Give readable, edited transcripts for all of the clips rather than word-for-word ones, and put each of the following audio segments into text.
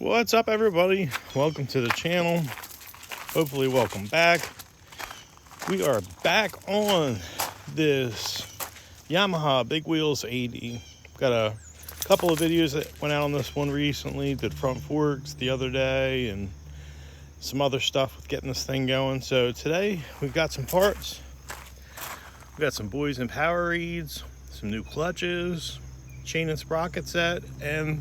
What's up, everybody? Welcome to the channel. Hopefully welcome back. We are back on this Yamaha Big Wheels 80. Got a couple of videos that went out on this one recently. Did front forks the other day and some other stuff with getting this thing going. So today we've got some parts. We've got some Boyesen power reeds, some new clutches, chain and sprocket set, and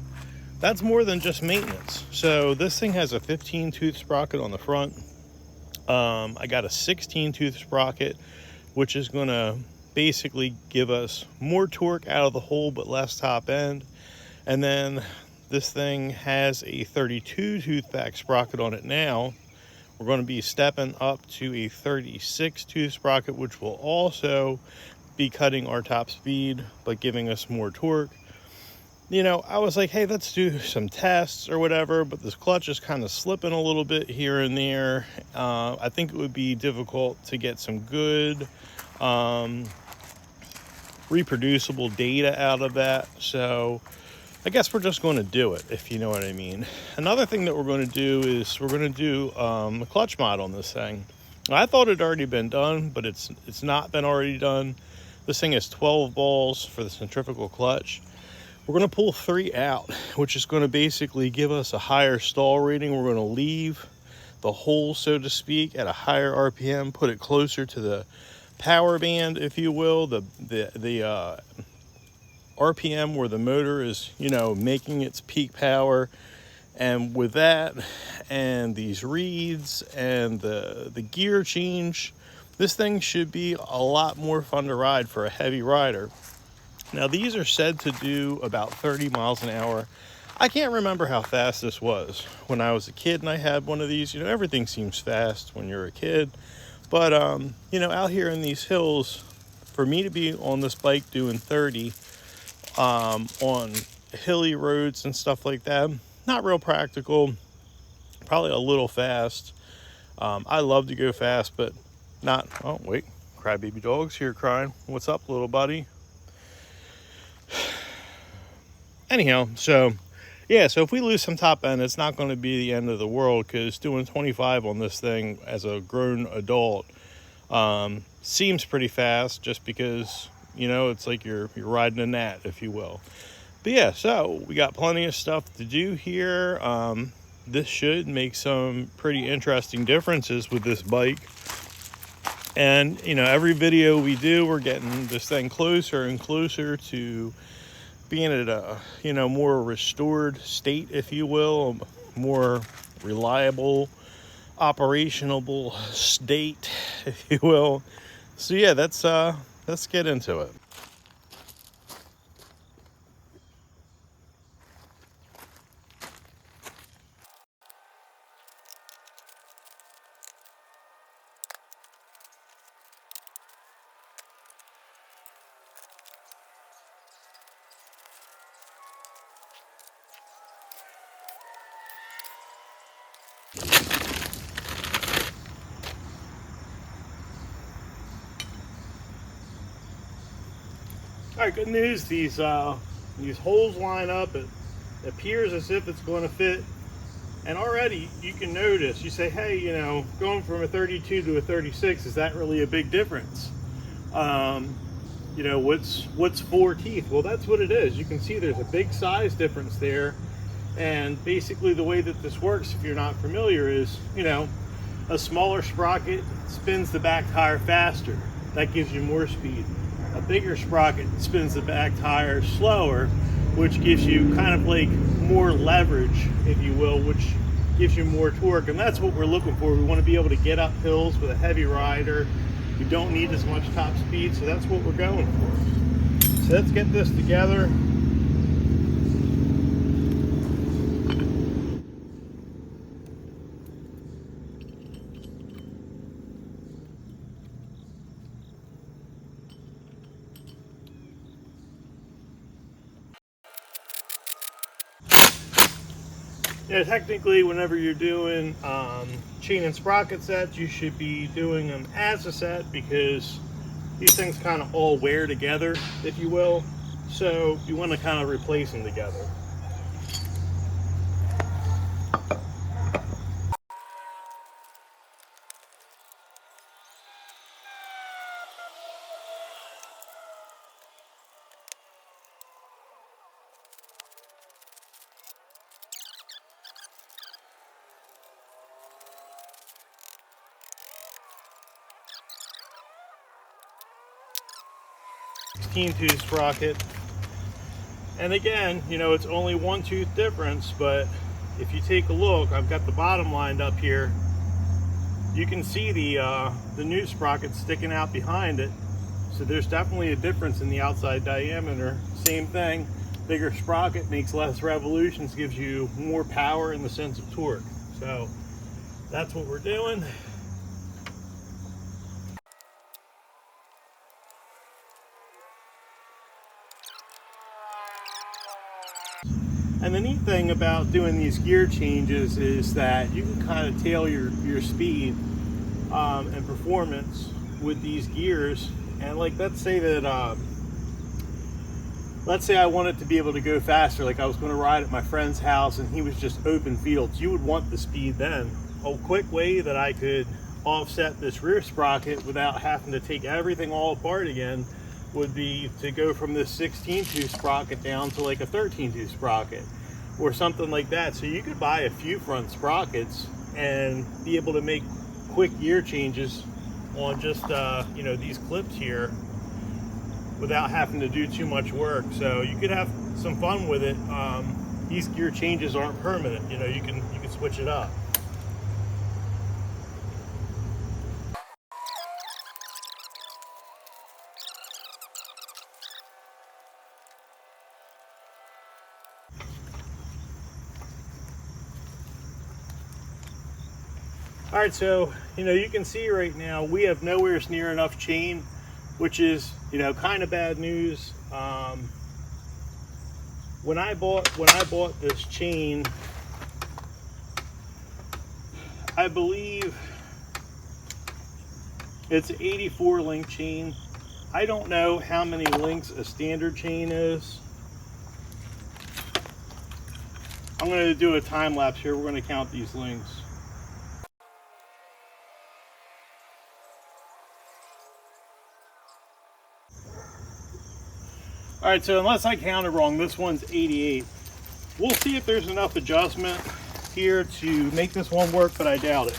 that's more than just maintenance. So this thing has a 15 tooth sprocket on the front. I got a 16 tooth sprocket, which is going to basically give us more torque out of the hole but less top end. And then this thing has a 32 tooth back sprocket on it now. We're going to be stepping up to a 36 tooth sprocket, which will also be cutting our top speed but giving us more torque. You know, I was like, hey, let's do some tests or whatever, but this clutch is kind of slipping a little bit here and there. I think it would be difficult to get some good reproducible data out of that. So I guess we're just going to do it, if you know what I mean. Another thing that we're going to do is we're going to do a clutch mod on this thing. I thought it had already been done, but it's not been already done. This thing has 12 balls for the centrifugal clutch. We're going to pull 3 out, which is going to basically give us a higher stall rating. We're going to leave the hole, so to speak, at a higher RPM, put it closer to the power band, if you will, the RPM where the motor is, you know, making its peak power. And with that and these reeds and the gear change, this thing should be a lot more fun to ride for a heavy rider. Now, these are said to do about 30 miles an hour. I can't remember how fast this was when I was a kid and I had one of these. You know, everything seems fast when you're a kid. But, you know, out here in these hills, for me to be on this bike doing 30 on hilly roads and stuff like that, not real practical, probably a little fast. I love to go fast, but not... Oh, wait, crybaby dog's here crying. What's up, little buddy? Anyhow, so if we lose some top end, it's not going to be the end of the world, because doing 25 on this thing as a grown adult seems pretty fast, just because, you know, it's like you're riding a gnat, if you will. But yeah, so we got plenty of stuff to do here. This should make some pretty interesting differences with this bike. And, you know, every video we do, we're getting this thing closer and closer to being at a, you know, more restored state, if you will, a more reliable, operational state, if you will. So yeah, let's get into it. All right, good news. These holes line up. It appears as if it's going to fit. And already you can notice, you say, hey, you know, going from a 32 to a 36, is that really a big difference? You know, what's 4 teeth? Well, that's what it is. You can see there's a big size difference there. And basically the way that this works, if you're not familiar, is, you know, a smaller sprocket spins the back tire faster. That gives you more speed. A bigger sprocket spins the back tire slower, which gives you kind of like more leverage, if you will, which gives you more torque. And that's what we're looking for. We want to be able to get up hills with a heavy rider. We don't need as much top speed, so that's what we're going for. So let's get this together. Yeah, technically, whenever you're doing chain and sprocket sets, you should be doing them as a set, because these things kind of all wear together, if you will. So you want to kind of replace them together. 16-tooth sprocket. And again, you know, it's only 1 tooth difference, but if you take a look, I've got the bottom lined up here. You can see the new sprocket sticking out behind it. So there's definitely a difference in the outside diameter. Same thing, bigger sprocket makes less revolutions, gives you more power in the sense of torque. So that's what we're doing. And the neat thing about doing these gear changes is that you can kind of tailor your speed and performance with these gears. And like, let's say that let's say I wanted to be able to go faster, like I was going to ride at my friend's house and he was just open fields. You would want the speed then. A quick way that I could offset this rear sprocket without having to take everything all apart again would be to go from this 16-tooth sprocket down to like a 13-tooth sprocket or something like that. So you could buy a few front sprockets and be able to make quick gear changes on just you know, these clips here without having to do too much work. So you could have some fun with it. These gear changes aren't permanent, you know, you can switch it up. All right, so, you know, you can see right now we have nowhere near enough chain, which is, you know, kind of bad news. When I bought this chain, I believe it's an 84 link chain. I don't know how many links a standard chain is. I'm going to do a time lapse here. We're going to count these links. All right, so unless I counted wrong, this one's 88. We'll see if there's enough adjustment here to make this one work, but I doubt it.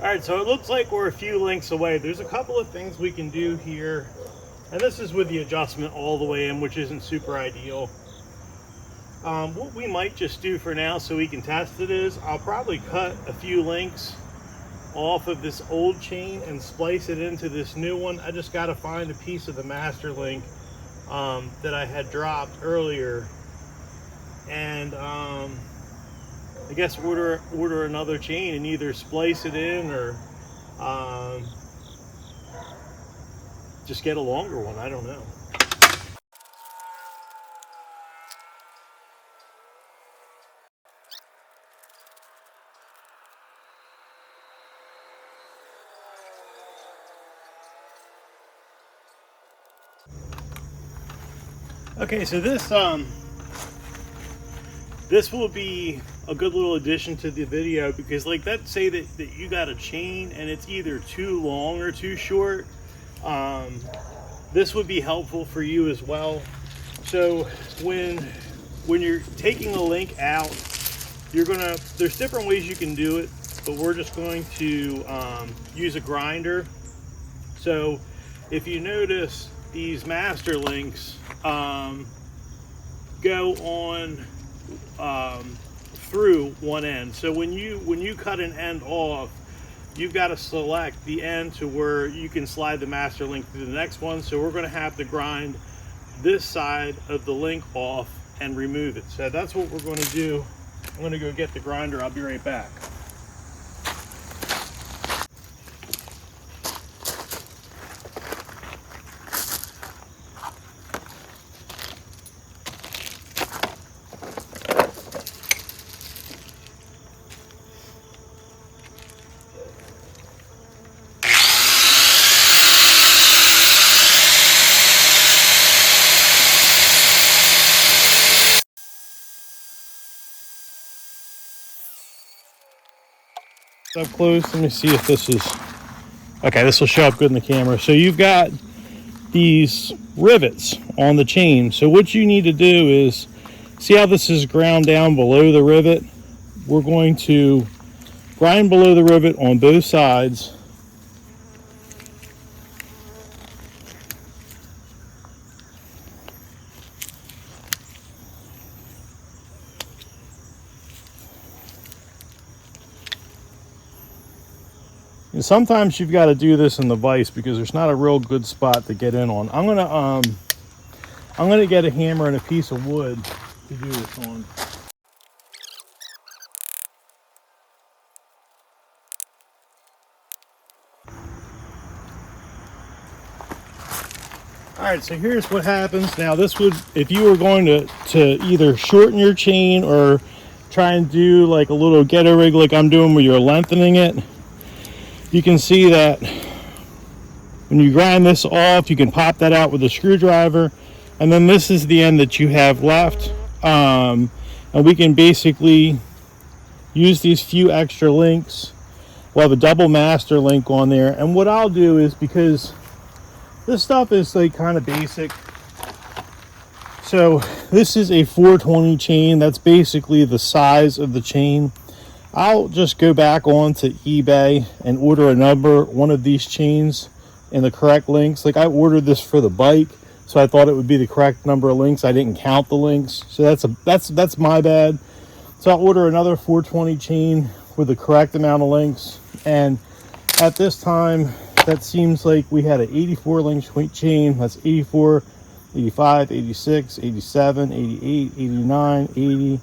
All right, so it looks like we're a few links away. There's a couple of things we can do here, and this is with the adjustment all the way in, which isn't super ideal. What we might just do for now so we can test it is I'll probably cut a few links off of this old chain and splice it into this new one. I just got to find a piece of the master link that I had dropped earlier, and I guess order another chain and either splice it in or just get a longer one. I don't know. Okay, so this will be a good little addition to the video, because like, let's say that you got a chain and it's either too long or too short. This would be helpful for you as well. So when you're taking a link out, there's different ways you can do it, but we're just going to use a grinder. So if you notice, these master links go on through one end. So when you cut an end off, you've got to select the end to where you can slide the master link to the next one. So we're going to have to grind this side of the link off and remove it. So that's what we're going to do. I'm going to go get the grinder. I'll be right back. Up close, let me see if this is okay. This will show up good in the camera. So you've got these rivets on the chain. So what you need to do is See how this is ground down below the rivet? We're going to grind below the rivet on both sides. And sometimes you've got to do this in the vise because there's not a real good spot to get in on. I'm gonna get a hammer and a piece of wood to do this on. All right, so here's what happens. Now this would, if you were going to either shorten your chain or try and do like a little ghetto rig like I'm doing where you're lengthening it, you can see that when you grind this off, you can pop that out with a screwdriver, and then this is the end that you have left. And we can basically use these few extra links. We'll have a double master link on there, and what I'll do is, because this stuff is like kind of basic, so this is a 420 chain. That's basically the size of the chain. I'll just go back onto eBay and order one of these chains in the correct links. Like, I ordered this for the bike, so I thought it would be the correct number of links. I didn't count the links, so that's my bad. So I'll order another 420 chain with the correct amount of links. And at this time, that seems like we had an 84 link chain. That's 84, 85, 86, 87, 88, 89, 80,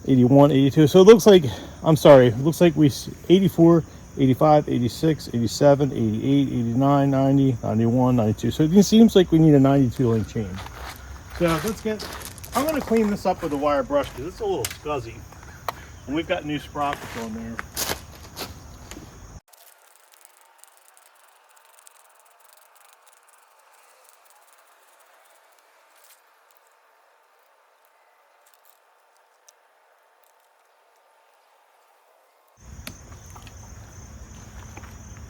81, 82. So it looks like, I'm sorry, it looks like we 84, 85, 86, 87, 88, 89, 90, 91, 92. So it seems like we need a 92 link chain. So I'm going to clean this up with a wire brush because it's a little scuzzy. And we've got new sprockets on there.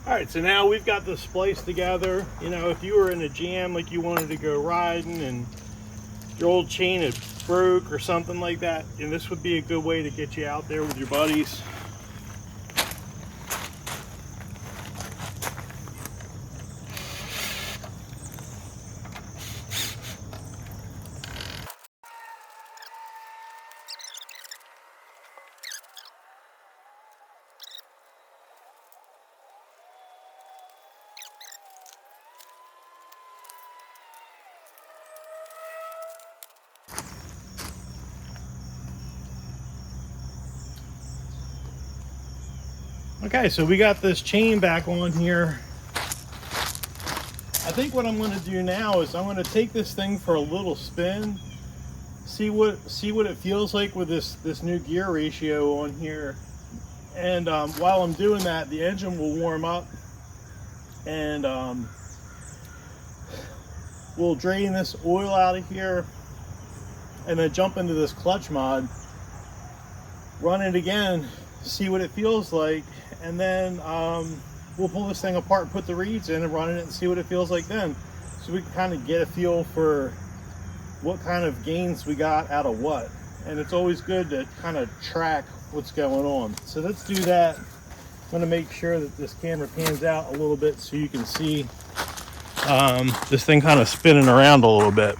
All right, so now we've got this spliced together. You know, if you were in a jam, like you wanted to go riding and your old chain had broke or something like that, and this would be a good way to get you out there with your buddies. Okay, so we got this chain back on here. I think what I'm going to do now is I'm going to take this thing for a little spin, see what it feels like with this new gear ratio on here. And while I'm doing that, the engine will warm up, and we'll drain this oil out of here, and then jump into this clutch mod, run it again, see what it feels like, and then we'll pull this thing apart and put the reeds in and run it and see what it feels like then, so we can kind of get a feel for what kind of gains we got out of what. And it's always good to kind of track what's going on. So let's do that. I'm going to make sure that this camera pans out a little bit so you can see this thing kind of spinning around a little bit.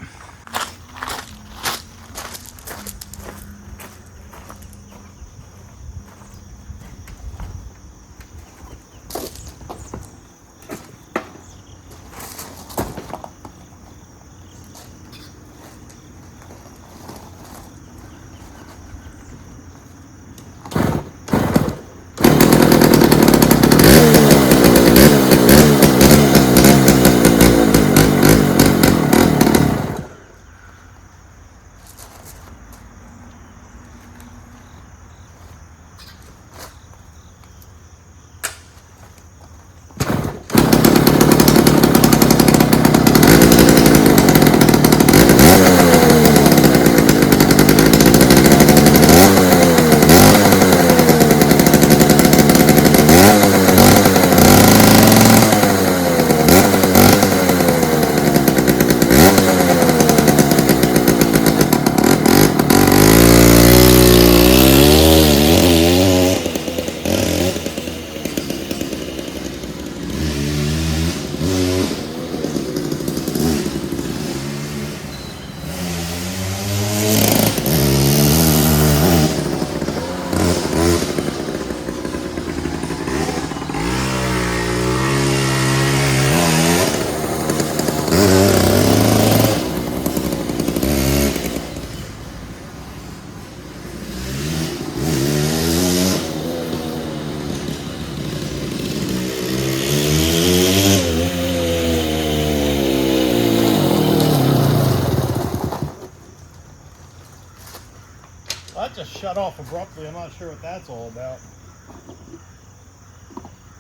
off abruptly. I'm not sure what that's all about.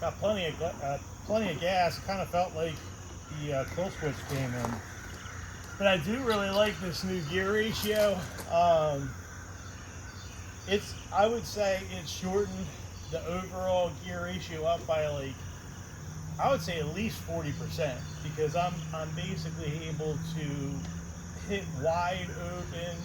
Got plenty of gas. It kind of felt like the kill switch came in. But I do really like this new gear ratio. I would say it's shortened the overall gear ratio up by like, I would say at least 40%, because I'm basically able to hit wide open.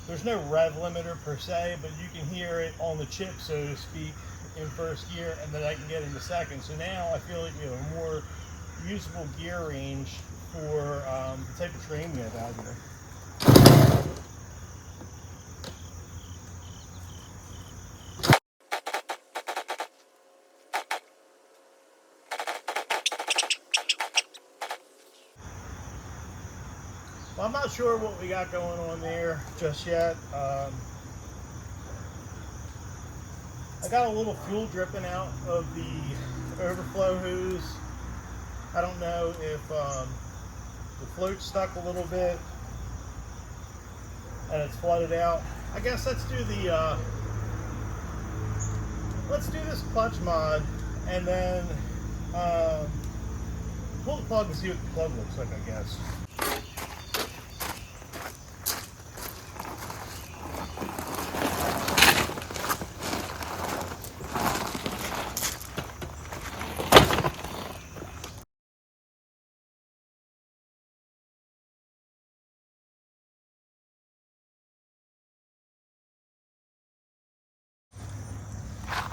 There's no rev limiter per se, but you can hear it on the chip, so to speak, in first gear, and then I can get into second. So now I feel like we have a more usable gear range for the type of train we have out here. Well, I'm not sure what we got going on there just yet. I got a little fuel dripping out of the overflow hose. I don't know if the float's stuck a little bit and it's flooded out. I guess let's do this clutch mod and then pull the plug and see what the plug looks like, I guess.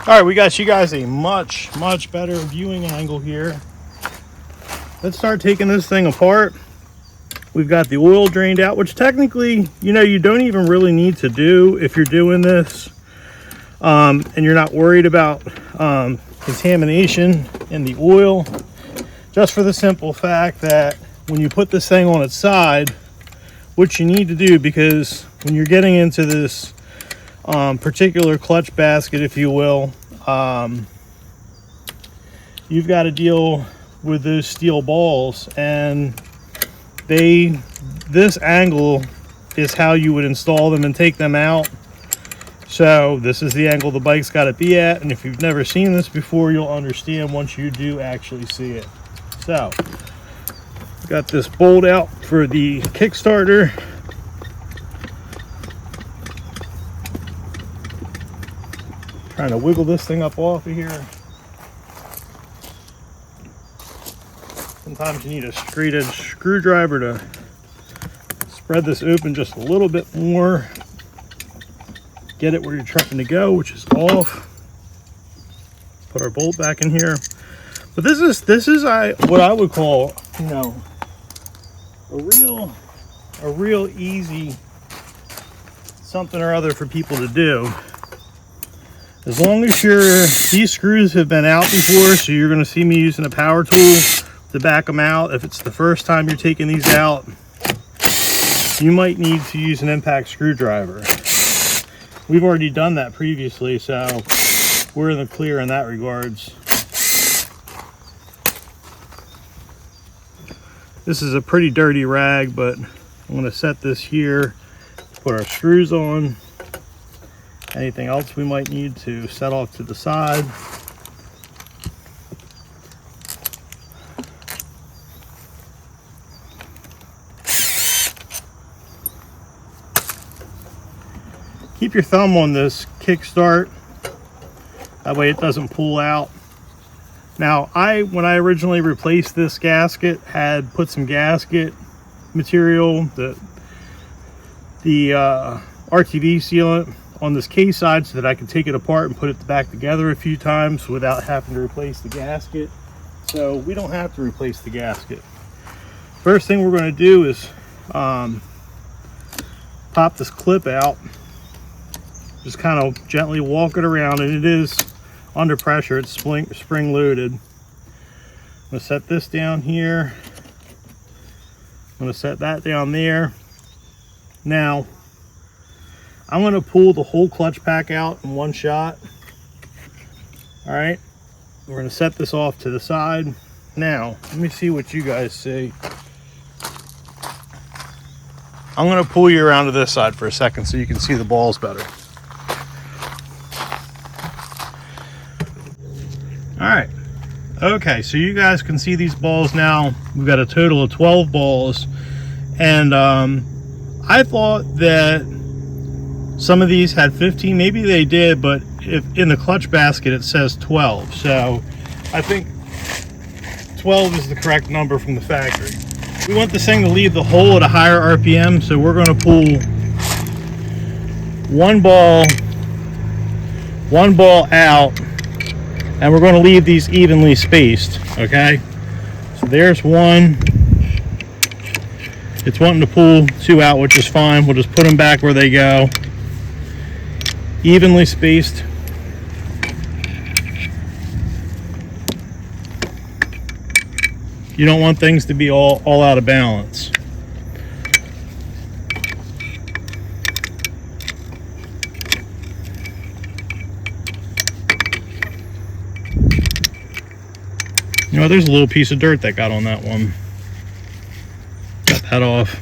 All right, we got you guys a much better viewing angle here. Let's start taking this thing apart. We've got the oil drained out, which technically, you know, you don't even really need to do if you're doing this and you're not worried about contamination in the oil, just for the simple fact that when you put this thing on its side, what you need to do, because when you're getting into this particular clutch basket, if you will, you've got to deal with those steel balls, and this angle is how you would install them and take them out. So this is the angle the bike's got to be at, and if you've never seen this before, you'll understand once you do actually see it. So got this bolt out for the Kickstarter. Trying to wiggle this thing up off of here. Sometimes you need a straight edge screwdriver to spread this open just a little bit more. Get it where you're trying to go, which is off. Put our bolt back in here. But this is what I would call, you know, a real easy something or other for people to do. As long as these screws have been out before, so you're going to see me using a power tool to back them out. If it's the first time you're taking these out, you might need to use an impact screwdriver. We've already done that previously, so we're in the clear in that regards. This is a pretty dirty rag, but I'm going to set this here, put our screws on. Anything else we might need to set off to the side. Keep your thumb on this kickstart. That way it doesn't pull out. Now, when I originally replaced this gasket, had put some gasket material, the RTV sealant on this case side, so that I could take it apart and put it back together a few times without having to replace the gasket. So we don't have to replace the gasket. First thing we're going to do is pop this clip out. Just kind of gently walk it around, and it is under pressure. It's spring loaded. I'm going to set this down here. I'm going to set that down there. Now I'm going to pull the whole clutch pack out in one shot. All right, we're going to set this off to the side. Now, let me see what you guys see. I'm going to pull you around to this side for a second so you can see the balls better. Okay, so you guys can see these balls now. We've got a total of 12 balls. And I thought that some of these had 15. Maybe they did, but if in the clutch basket it says 12. So I think 12 is the correct number from the factory. We want this thing to leave the hole at a higher RPM, so we're going to pull one ball out, and we're going to leave these evenly spaced. Okay, so there's one. It's wanting to pull two out, which is fine. We'll just put them back where they go, evenly spaced. You don't want things to be all out of balance. You know, there's a little piece of dirt that got on that one. Got that off.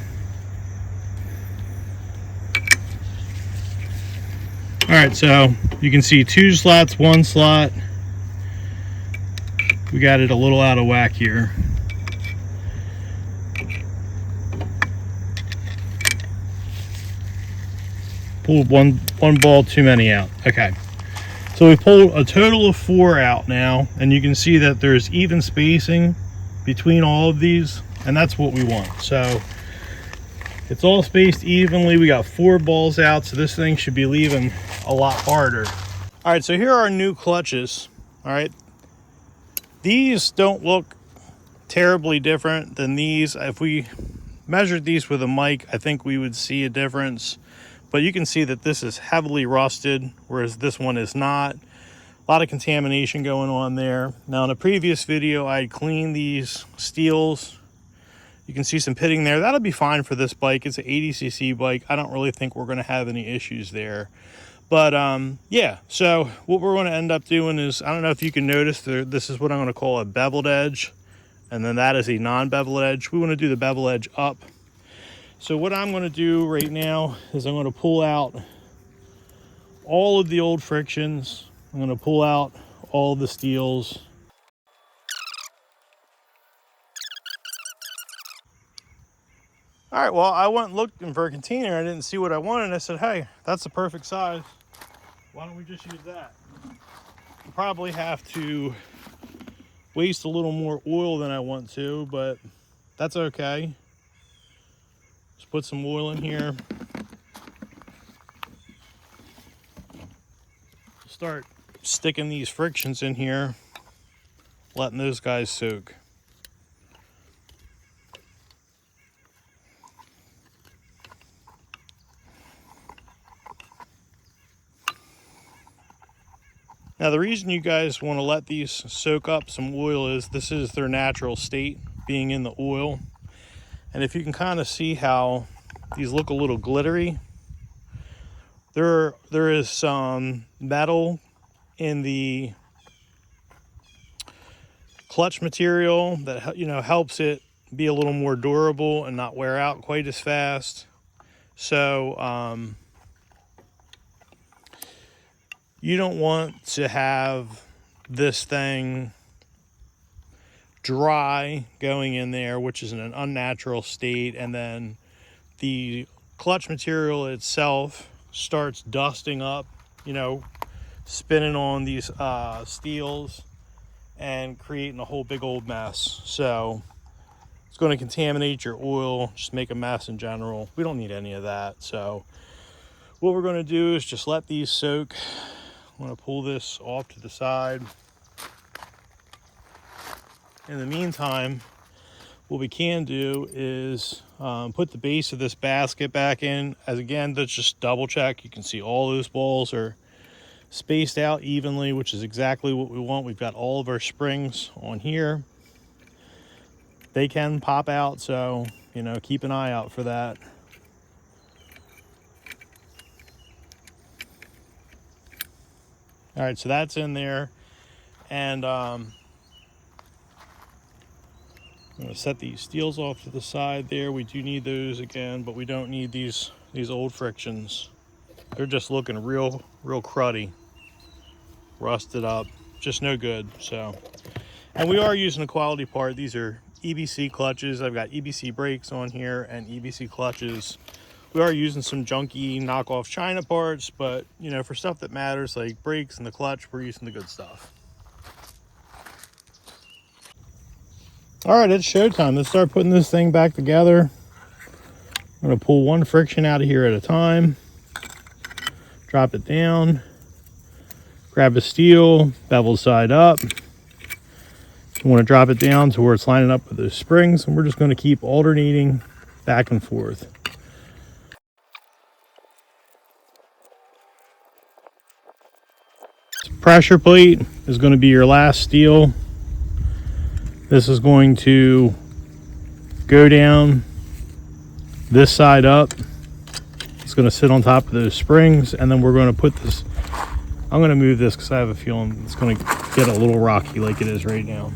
Alright, so you can see two slots, one slot. We got it a little out of whack here. Pulled one ball too many out. Okay. So we pulled a total of 4 out now, and you can see that there's even spacing between all of these, and that's what we want. So it's all spaced evenly. We got 4 balls out, so this thing should be leaving a lot harder. All right, so here are our new clutches. All right, these don't look terribly different than these. If we measured these with a mic, I think we would see a difference. But you can see that this is heavily rusted, whereas this one is not. A lot of contamination going on there. Now, in a previous video, I had cleaned these steels. You can see some pitting there. That'll be fine for this bike. It's an 80cc bike. I don't really think we're going to have any issues there. But, yeah, so what we're going to end up doing is, I don't know if you can notice, this is what I'm going to call a beveled edge. And then that is a non-beveled edge. We want to do the bevel edge up. So what I'm going to do right now is I'm going to pull out all of the old frictions. I'm going to pull out all the steels. All right, well, I went looking for a container. I didn't see what I wanted. I said, hey, that's the perfect size. Why don't we just use that? I'll probably have to waste a little more oil than I want to, but that's okay. Just put some oil in here. Start sticking these frictions in here, letting those guys soak. Now, the reason you guys want to let these soak up some oil is this is their natural state, being in the oil. And if you can kind of see how these look a little glittery, there is some metal in the clutch material that, you know, helps it be a little more durable and not wear out quite as fast. So you don't want to have this thing dry going in there, which is in an unnatural state, and then the clutch material itself starts dusting up, you know, spinning on these steels and creating a whole big old mess. So it's going to contaminate your oil, just make a mess in general. We don't need any of that. So what we're going to do is just let these soak. I'm going to pull this off to the side. In the meantime, what we can do is put the base of this basket back in. As again, let's just double check. You can see all those balls are spaced out evenly, which is exactly what we want. We've got all of our springs on here. They can pop out, so, you know, keep an eye out for that. All right, so that's in there. And I'm going to set these steels off to the side there. We do need those again, but we don't need these old frictions. They're just looking real cruddy, rusted up, just no good. So And we are using a quality part. These are EBC clutches. I've got EBC brakes on here and EBC clutches. We are using some junky knockoff China parts, but you know, for stuff that matters like brakes and the clutch, we're using the good stuff. All right, it's showtime. Let's start putting this thing back together. I'm gonna pull one friction out of here at a time. Drop it down. Grab a steel, bevel side up. You want to drop it down to where it's lining up with those springs, and we're just going to keep alternating back and forth. Pressure plate is going to be your last steel. This is going to go down this side up. It's going to sit on top of those springs, and then we're going to put this, I'm going to move this because I have a feeling it's going to get a little rocky like it is right now.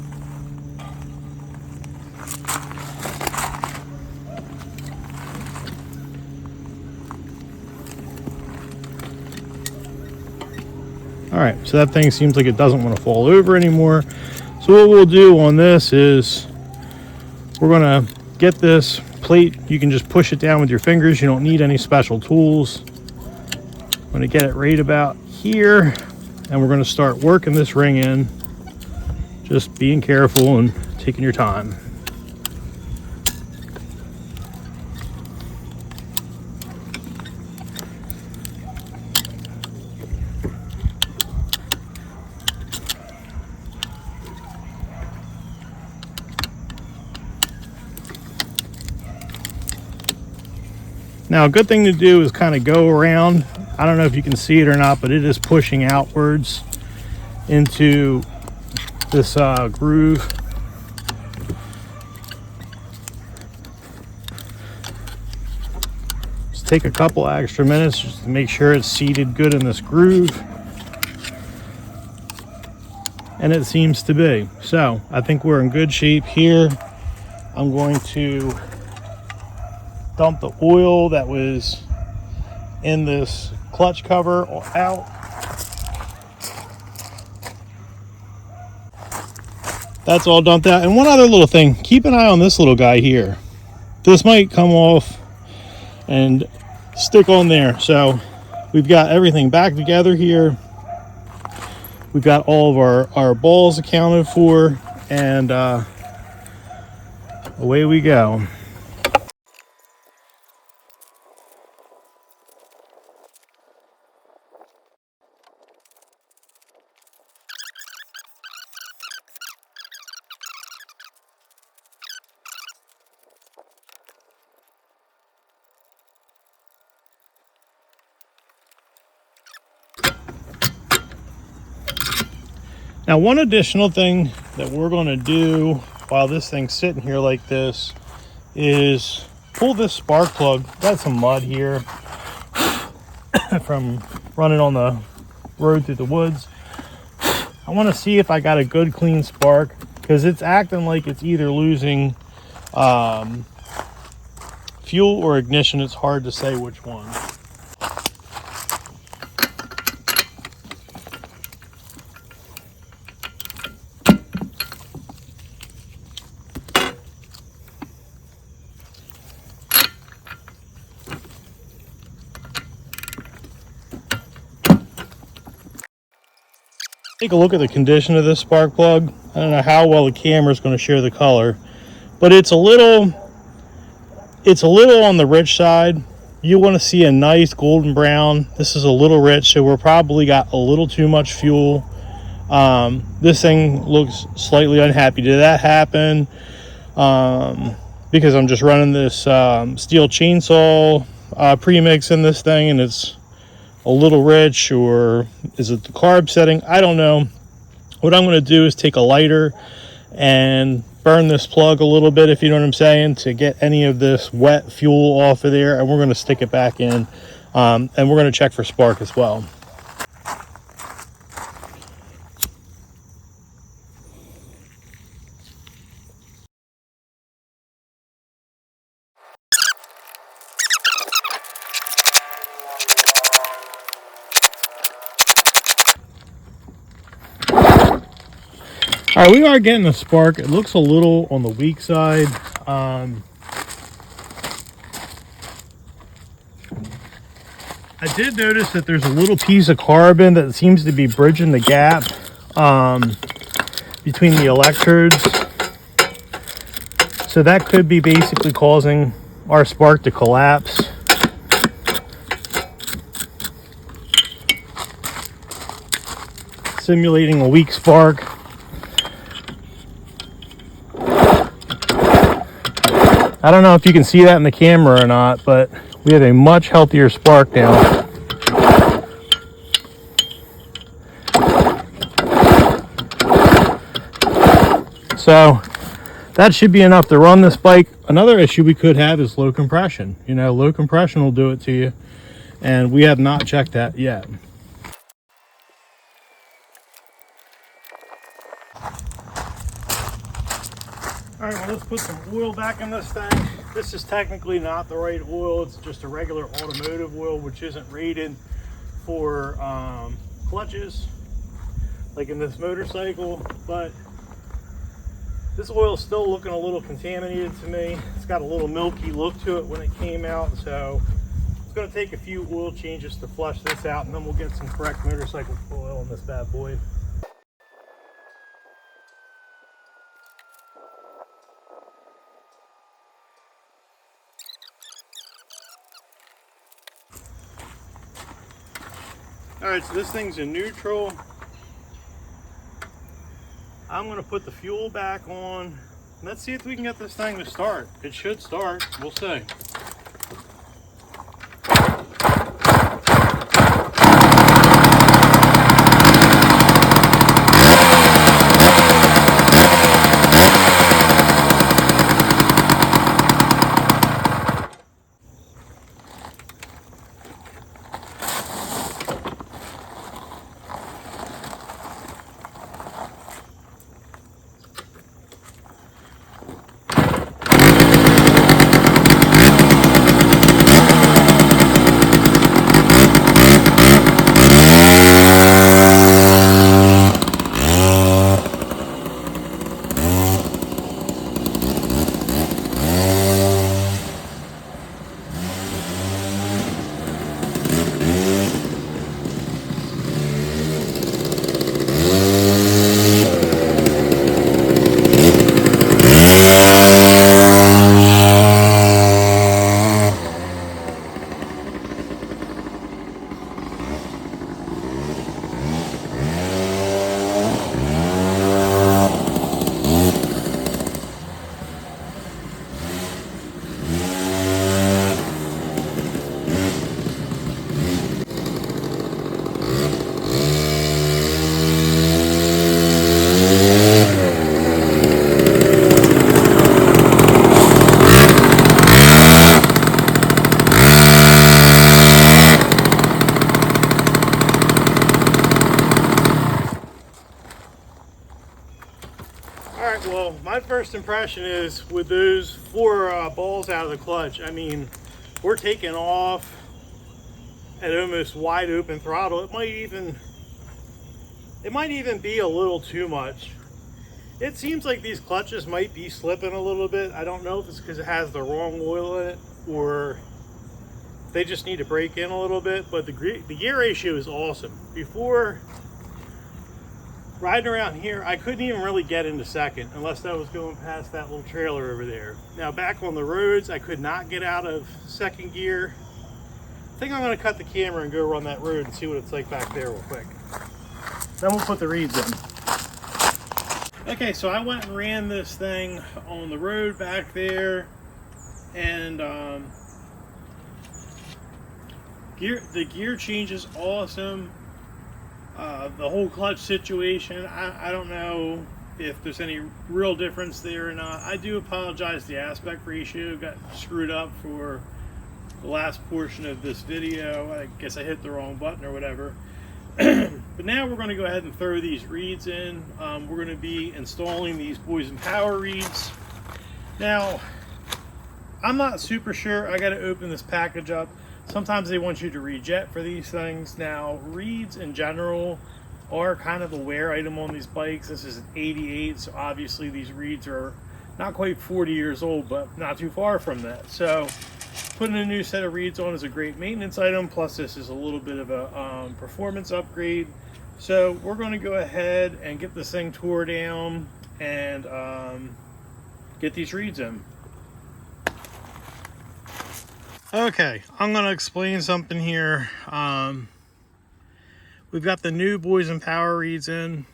All right, so that thing seems like it doesn't want to fall over anymore. So what we'll do on this is we're gonna get this plate. You can just push it down with your fingers. You don't need any special tools. I'm gonna get it right about here, and we're gonna start working this ring in. Just being careful and taking your time. Now, a good thing to do is kind of go around. I don't know if you can see it or not, but it is pushing outwards into this groove. Just take a couple extra minutes just to make sure it's seated good in this groove. And it seems to be. So I think we're in good shape here. I'm going to dump the oil that was in this clutch cover out. That's all dumped out. And one other little thing, keep an eye on this little guy here. This might come off and stick on there. So we've got everything back together here. We've got all of our balls accounted for, and away we go. Now, one additional thing that we're going to do while this thing's sitting here like this is pull this spark plug. Got some mud here from running on the road through the woods. I want to see if I got a good clean spark, because it's acting like it's either losing fuel or ignition. It's hard to say which one. Take a look at the condition of this spark plug. I don't know how well the camera is going to share the color, but it's a little on the rich side. You want to see a nice golden brown. This is a little rich, so we're probably got a little too much fuel. This thing looks slightly unhappy. Did that happen? Because I'm just running this steel chainsaw premix in this thing, and it's a little rich, or is it the carb setting? I don't know. What I'm going to do is take a lighter and burn this plug a little bit, if you know what I'm saying, to get any of this wet fuel off of there, and we're going to stick it back in, and we're going to check for spark as well. All right, we are getting a spark. It looks a little on the weak side. I did notice that there's a little piece of carbon that seems to be bridging the gap between the electrodes. So that could be basically causing our spark to collapse. Simulating a weak spark. I don't know if you can see that in the camera or not, but we have a much healthier spark now. So that should be enough to run this bike. Another issue we could have is low compression. You know, low compression will do it to you, and we have not checked that yet. All right, well, let's put some oil back in this thing. This is technically not the right oil. It's just a regular automotive oil, which isn't rated for clutches, like in this motorcycle, but this oil is still looking a little contaminated to me. It's got a little milky look to it when it came out, so it's going to take a few oil changes to flush this out, and then we'll get some correct motorcycle oil in this bad boy. All right, so this thing's in neutral. I'm gonna put the fuel back on. Let's see if we can get this thing to start. It should start, we'll see. Well, my first impression is with those four balls out of the clutch, I mean, we're taking off at almost wide open throttle. It might even be a little too much. It seems like these clutches might be slipping a little bit. I don't know if it's because it has the wrong oil in it or they just need to break in a little bit, but the gear ratio is awesome. Before riding around here, I couldn't even really get into second unless I was going past that little trailer over there. Now back on the roads, I could not get out of second gear. I think I'm going to cut the camera and go run that road and see what it's like back there real quick. Then we'll put the reeds in. Okay, so I went and ran this thing on the road back there, and the gear change is awesome. The whole clutch situation, I don't know if there's any real difference there or not. I do apologize, the aspect ratio got screwed up for the last portion of this video. I guess I hit the wrong button or whatever. But now we're going to go ahead and throw these reeds in. We're going to be installing these Boyesen power reeds. Now, I'm not super sure. I got to open this package up. Sometimes they want you to rejet for these things. Now, reeds in general, are kind of a wear item on these bikes. This is an 88, so obviously these reeds are not quite 40 years old, but not too far from that. So putting a new set of reeds on is a great maintenance item, plus this is a little bit of a performance upgrade. So we're going to go ahead and get this thing tore down and get these reeds in. Okay, I'm going to explain something here. We've got the new Boyesen power reeds in.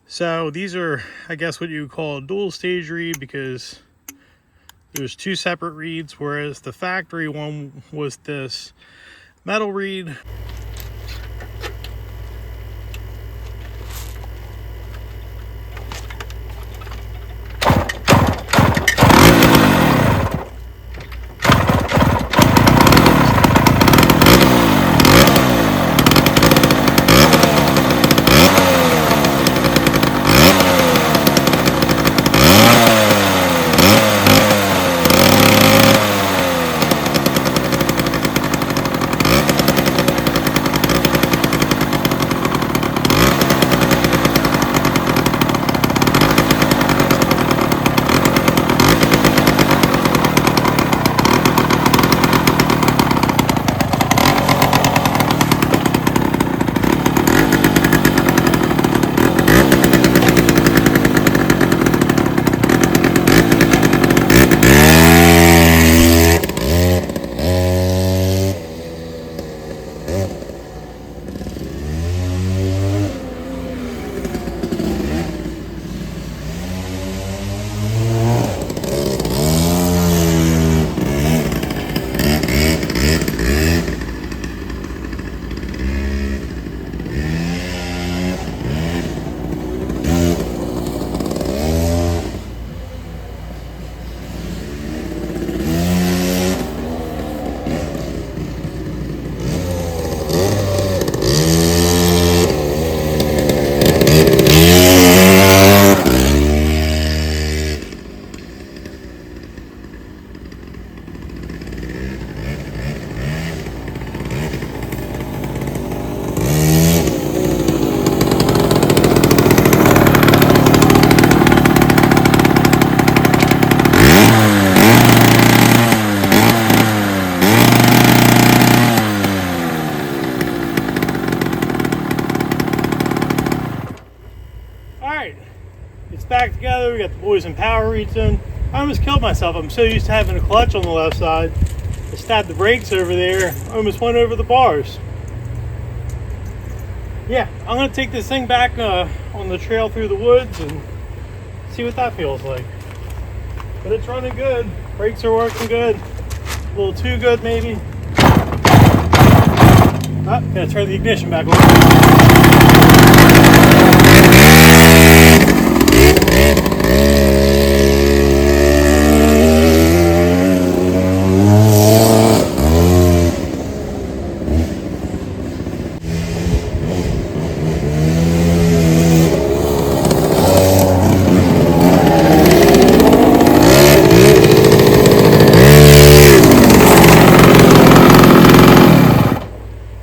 So these are, I guess, what you would call a dual stage reed, because there's two separate reeds, whereas the factory one was this metal reed. It's back together. We got the Boyesen power reeds in. I almost killed myself. I'm so used to having a clutch on the left side. I stabbed the brakes over there. I almost went over the bars. Yeah, I'm going to take this thing back on the trail through the woods and see what that feels like. But it's running good. Brakes are working good. A little too good maybe. Oh, gotta turn the ignition back on.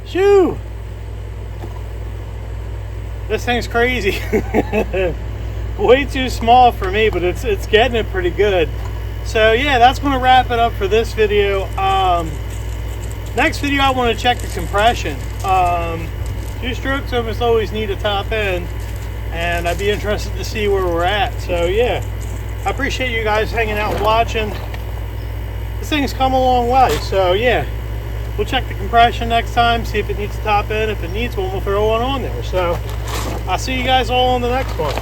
Shoo! This thing's crazy. Way too small for me, but it's getting it pretty good. So yeah, that's going to wrap it up for this video. Next video, I want to check the compression. Two strokes almost always need a top end, and I'd be interested to see where we're at. So yeah, I appreciate you guys hanging out and watching. This thing's come a long way. So yeah, we'll check the compression next time, see if it needs a top end. If it needs one, we'll throw one on there. So I'll see you guys all on the next one.